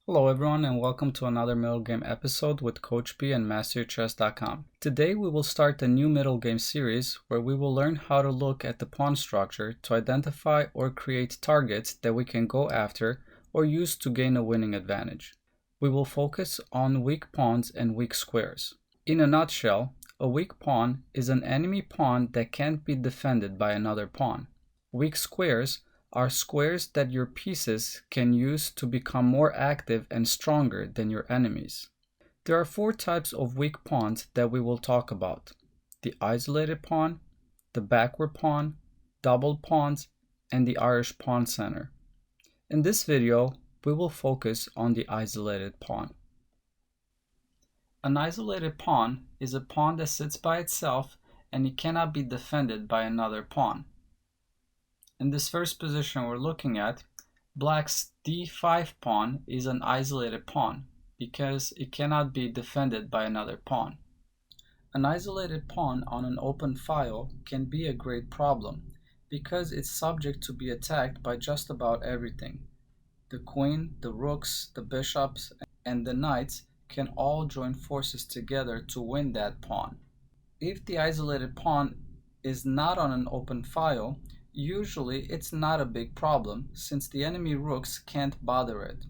Hello everyone and welcome to another middle game episode with Coach B and masteryourchess.com. Today we will start a new middle game series where we will learn how to look at the pawn structure to identify or create targets that we can go after or use to gain a winning advantage. We will focus on weak pawns and weak squares. In a nutshell, a weak pawn is an enemy pawn that can't be defended by another pawn. Weak squares are squares that your pieces can use to become more active and stronger than your enemies. There are four types of weak pawns that we will talk about: the isolated pawn, the backward pawn, double pawns, and the Irish pawn center. In this video, we will focus on the isolated pawn. An isolated pawn is a pawn that sits by itself and it cannot be defended by another pawn. In this first position we're looking at, Black's d5 pawn is an isolated pawn because it cannot be defended by another pawn. An isolated pawn on an open file can be a great problem because it's subject to be attacked by just about everything. The queen, the rooks, the bishops, and the knights can all join forces together to win that pawn. If the isolated pawn is not on an open file, usually it's not a big problem since the enemy rooks can't bother it.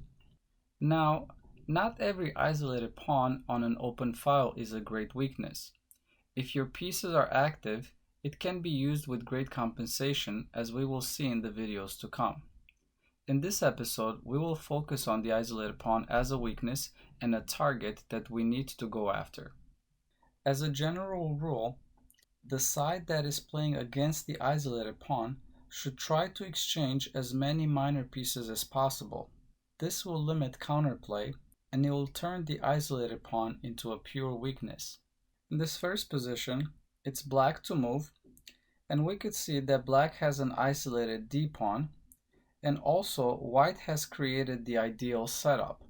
Now, not every isolated pawn on an open file is a great weakness. If your pieces are active, it can be used with great compensation, as we will see in the videos to come. In this episode, we will focus on the isolated pawn as a weakness and a target that we need to go after. As a general rule, the side that is playing against the isolated pawn should try to exchange as many minor pieces as possible. This will limit counterplay and it will turn the isolated pawn into a pure weakness. In this first position, it's Black to move, and we could see that Black has an isolated d pawn, and also White has created the ideal setup.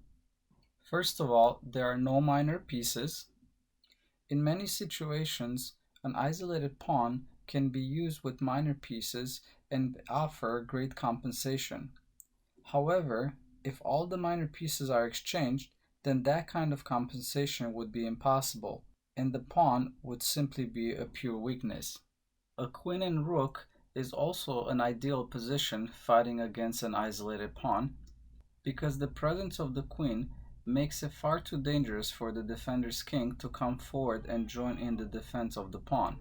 First of all, there are no minor pieces. In many situations, an isolated pawn can be used with minor pieces and offer great compensation. However, if all the minor pieces are exchanged, then that kind of compensation would be impossible, and the pawn would simply be a pure weakness. A queen and rook is also an ideal position fighting against an isolated pawn, because the presence of the queen makes it far too dangerous for the defender's king to come forward and join in the defense of the pawn.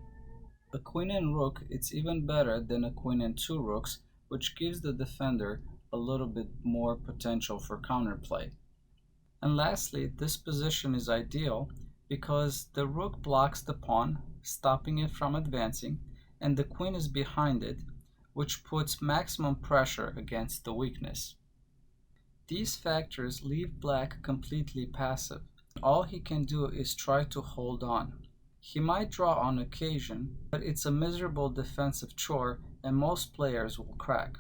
A queen and rook is even better than a queen and two rooks, which gives the defender a little bit more potential for counterplay. And lastly, this position is ideal because the rook blocks the pawn, stopping it from advancing, and the queen is behind it, which puts maximum pressure against the weakness. These factors leave Black completely passive. All he can do is try to hold on. He might draw on occasion, but it's a miserable defensive chore and most players will crack.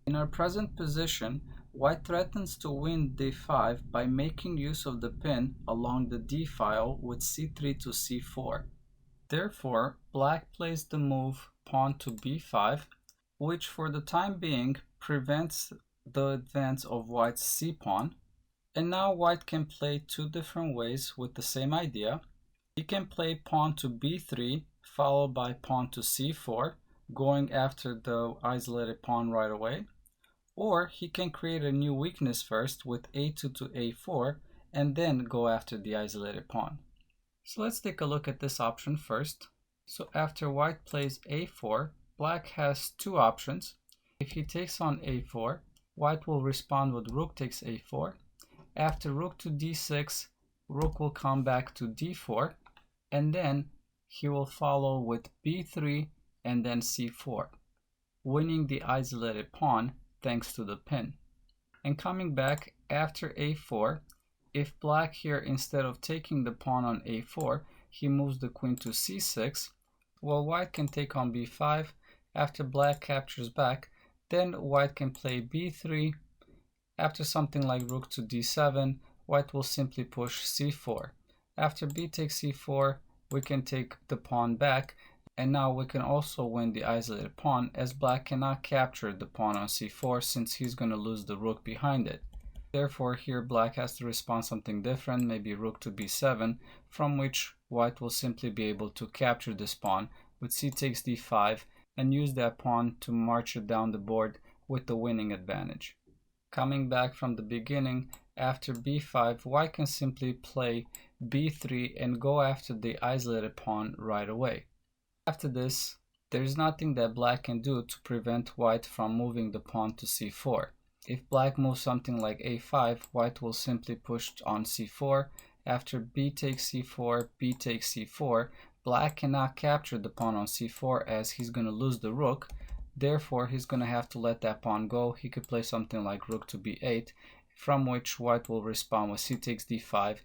In our present position, White threatens to win d5 by making use of the pin along the d file with c3 to c4. Therefore, Black plays the move pawn to b5, which for the time being prevents the advance of White's c-pawn, and now White can play two different ways with the same idea. He can play pawn to b3 followed by pawn to c4, going after the isolated pawn right away, or he can create a new weakness first with a2 to a4 and then go after the isolated pawn. So let's take a look at this option first. So after White plays a4, Black has two options. If he takes on a4, White will respond with rook takes a4. After rook to d6, rook will come back to d4, and then he will follow with b3 and then c4, winning the isolated pawn thanks to the pin. And coming back after a4, if Black here, instead of taking the pawn on a4, he moves the queen to c6, well, White can take on b5. After Black captures back, then White can play b3. After something like rook to d7, White will simply push c4. After b takes c4, we can take the pawn back, and now we can also win the isolated pawn, as Black cannot capture the pawn on c4 since he's going to lose the rook behind it. Therefore, here black has to respond something different, maybe rook to b7, from which white will simply be able to capture this pawn with c takes d5 and use that pawn to march it down the board with the winning advantage. Coming back from the beginning, after b5, white can simply play b3 and go after the isolated pawn right away. After this, there is nothing that black can do to prevent white from moving the pawn to c4. If black moves something like a5, white will simply push on c4. After b takes c4, b takes c4, black cannot capture the pawn on c4 as he's going to lose the rook. Therefore, he's going to have to let that pawn go. He could play something like rook to b8, from which white will respond with c takes d5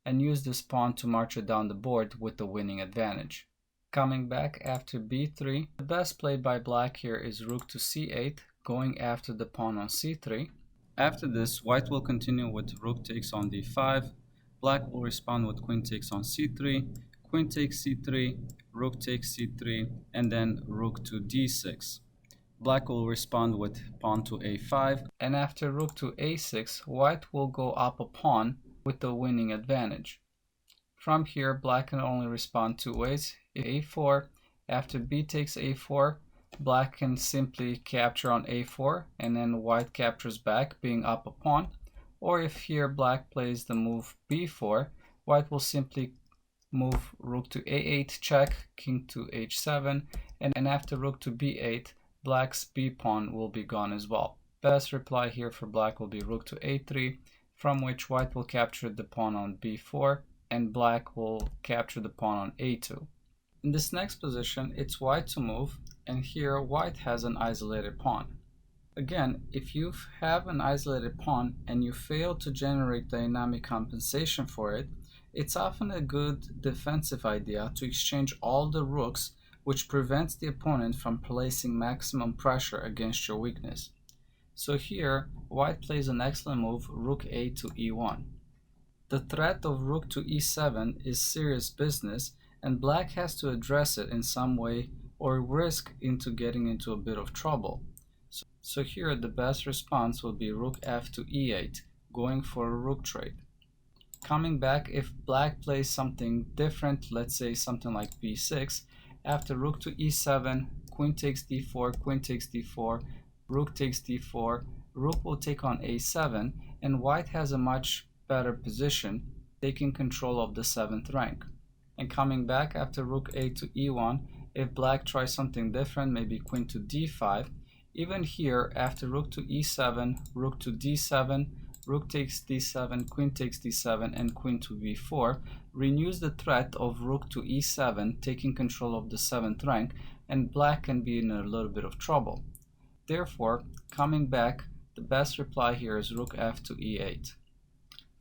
and use this pawn to march it down the board with the winning advantage. Coming back after b3, the best play by black here is rook to c8, going after the pawn on c3. After this, white will continue with rook takes on d5, black will respond with queen takes on c3, queen takes c3, rook takes c3, and then rook to d6. Black will respond with pawn to a5, and after rook to a6, white will go up a pawn with the winning advantage. From here, black can only respond two ways. a4, after b takes a4, black can simply capture on a4 and then white captures back, being up a pawn. Or if here black plays the move b4, white will simply move rook to a8 check, king to h7, and after rook to b8, black's b pawn will be gone as well. Best reply here for black will be rook to a3, from which white will capture the pawn on b4 and black will capture the pawn on a2. In this next position, it's white to move, and here white has an isolated pawn. Again, if you have an isolated pawn and you fail to generate dynamic compensation for it, it's often a good defensive idea to exchange all the rooks, which prevents the opponent from placing maximum pressure against your weakness. So here, white plays an excellent move, rook a to e1. The threat of rook to e7 is serious business, and black has to address it in some way or risk into getting into a bit of trouble. So here the best response will be rook f to e8, going for a rook trade. Coming back, if black plays something different, let's say something like b6, after rook to e7, queen takes d4, queen takes d4, rook takes d4, rook will take on a7, and white has a much better position, taking control of the 7th rank. And coming back after rook a to e1, if black tries something different, maybe queen to d5, even here after rook to e7, rook to d7, rook takes d7, queen takes d7, and queen to b4, renews the threat of rook to e7, taking control of the 7th rank, and black can be in a little bit of trouble. Therefore, coming back, the best reply here is rook f to e8,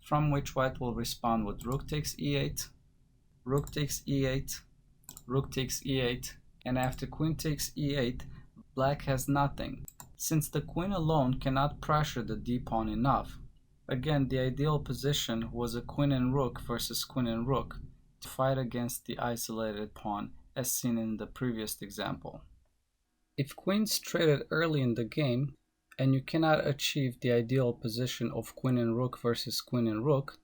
from which white will respond with rook takes e8, rook takes e8, rook takes e8, and after queen takes e8, black has nothing, since the queen alone cannot pressure the d-pawn enough. Again, the ideal position was a queen and rook versus queen and rook to fight against the isolated pawn, as seen in the previous example. If queen's traded early in the game, and you cannot achieve the ideal position of queen and rook versus queen and rook,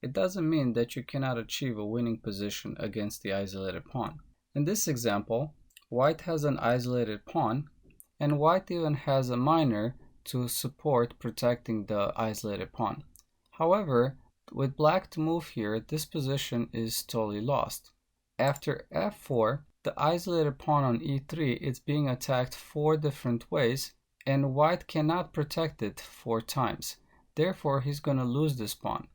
it doesn't mean that you cannot achieve a winning position against the isolated pawn. In this example, white has an isolated pawn, and white even has a miner to support protecting the isolated pawn. However, with black to move here, this position is totally lost. After f4, the isolated pawn on e3 is being attacked 4 different ways, and white cannot protect it 4 times. Therefore, he's going to lose this pawn.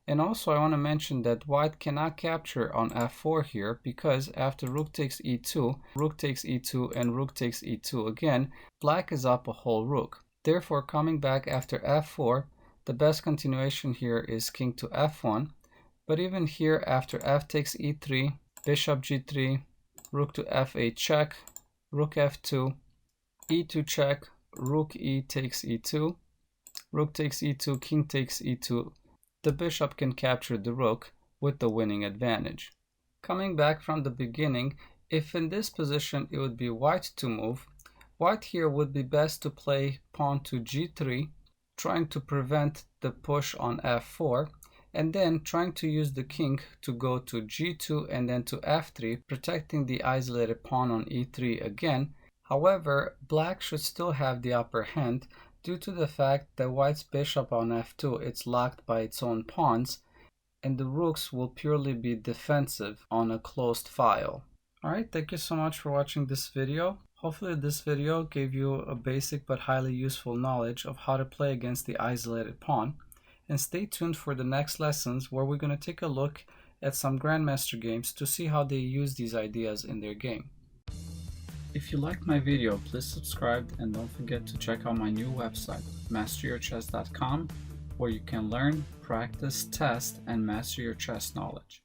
And also I want to mention that white cannot capture on f4 here, because after rook takes e2, rook takes e2, and rook takes e2 again, black is up a whole rook. Therefore, coming back after f4, the best continuation here is king to f1, but even here after f takes e3, bishop g3, rook to f8 check, rook f2, e2 check, rook e takes e2, rook takes e2, king takes e2, the bishop can capture the rook with the winning advantage. Coming back from the beginning, if in this position it would be white to move, white here would be best to play pawn to g3, trying to prevent the push on f4, and then trying to use the king to go to g2 and then to f3, protecting the isolated pawn on e3 again. However, black should still have the upper hand due to the fact that white's bishop on f2 it's locked by its own pawns, and the rooks will purely be defensive on a closed file. Alright, thank you so much for watching this video. Hopefully this video gave you a basic but highly useful knowledge of how to play against the isolated pawn. And stay tuned for the next lessons where we're going to take a look at some Grandmaster games to see how they use these ideas in their game. If you liked my video, please subscribe and don't forget to check out my new website, masteryourchess.com, where you can learn, practice, test, and master your chess knowledge.